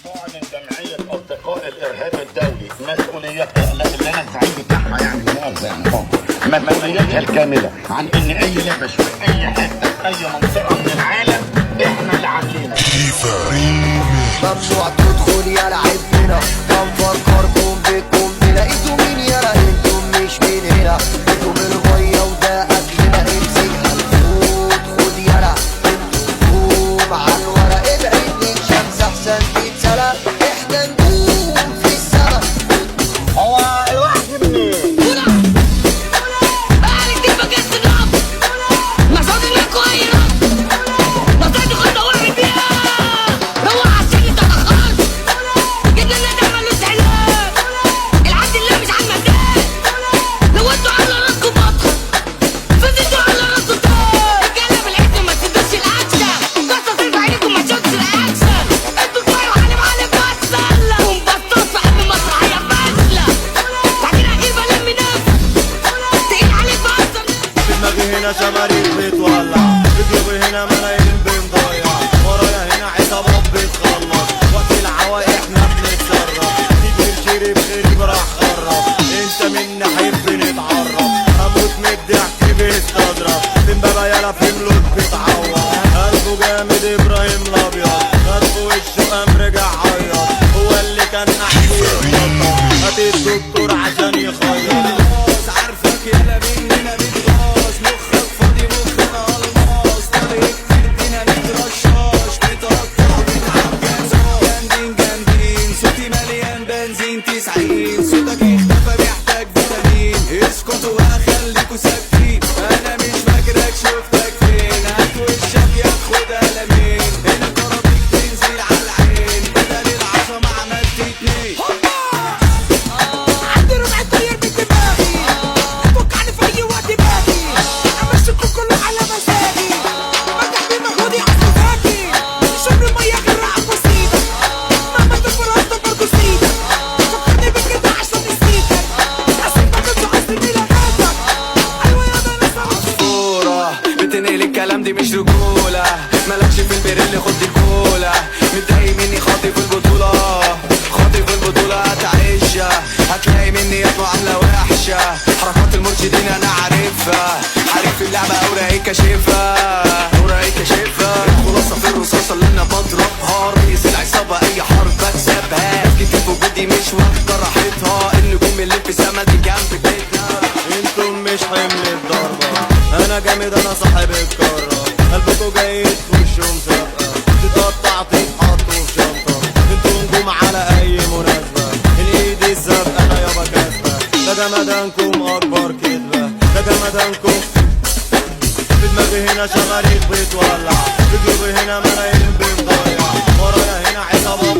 تعلن جمعية أصدقاء الإرهاب الدولي مسؤوليتها اللي أنا الزعيم بتاعها يعني مسؤوليتها الكاملة عن إن أي لبش في أي حتة في أي منطقة من العالم إحنا اللي عاملينه. ممنوع تدخل يا لعيب هنا، بنفكركم بكم هنا. انتوا مين يالا؟ انتوا مش من هنا، انتوا من الغية وده أكلنا. امسك هالخوت خد يالا، انتوا نجوم عالورق. ابعد من شمس أحسن تتسلق، احنا نجوم في السما. هو الواحد منين؟ هنا شماريخ بتولع، بتجيب هنا ملايين بنضيع، ورايا هنا عصابات بتخلص، وقت العوا احنا بنتصرف، كتير شرب خريب راح خرب، انت منا حب نتعرف، هموت من الضحك بيستضرب، فين بابا يالا في ملوك بتعور، قلبه جامد ابراهيم الابيض، خد في وشه قام رجع عيط، هو اللي كان احكي يتنطط، هات الدكتور عشان يخيط. عارفك يالا مننا بتغاص، مخك فاضي مخنا الماس، طريق كتير ديناميت رشاش، بتقطع بتعجز جامدين جامدين، صوتي مليان بنزين 90، صوتك اختفى بيحتاج فيتامين، اسكتوا بقى خليكوا ساكتين، انا مش فاكرك شفتك فين، هات وشك ياخد قلمين، هنا كراتيك تنزل على العين، بدل العظمة عملت 2. عندي ربع طير بدماغي، توقعني في اي وقت باجي، امشيكوا كله على مزاجي، بفتح بمجهودي اصل ذاتي، شرب ميه غير عفو سيدك، مهما تفرط برضه سيدك، فكرني بكده عشان نسيتك، اسيبك انتوا اصل ميلاداتك، ايوه يا ده لسه عصفورة بتنقل الكلام دي مش رجولة، مالكش في البريل خد الكولا، متضايق مني خاطي في البطولة، خاطي في البطولة هتعيشها، هتلاقي مني يد معاملة وحشة، حركات المرشدين انا عارفها، عارف اللعبة اوراقي كاشفها، اوراقي كاشفها، الخلاصة في الرصاصة اللي انا بضربها، رئيس العصابة اي حرب بكسبها، كتير في وجودي مش واخدة راحتها، النجوم اللي في سما دي جنب بيتنا، انتم مش حمل الضربة، انا جامد انا صاحب القارة، قلبكوا جاي تخشوا مسابقة، تتقطع تتحطوا في شنطة، انتوا نجوم على اي مناسبة، الايد السابقة انا يابا كاسبة، ده جمدانكم اكبر كدبة، ده جمدانكم، في دماغي هنا شماريخ بتولع، بتجيب هنا ملايين بنضيع، ورايا هنا عصابات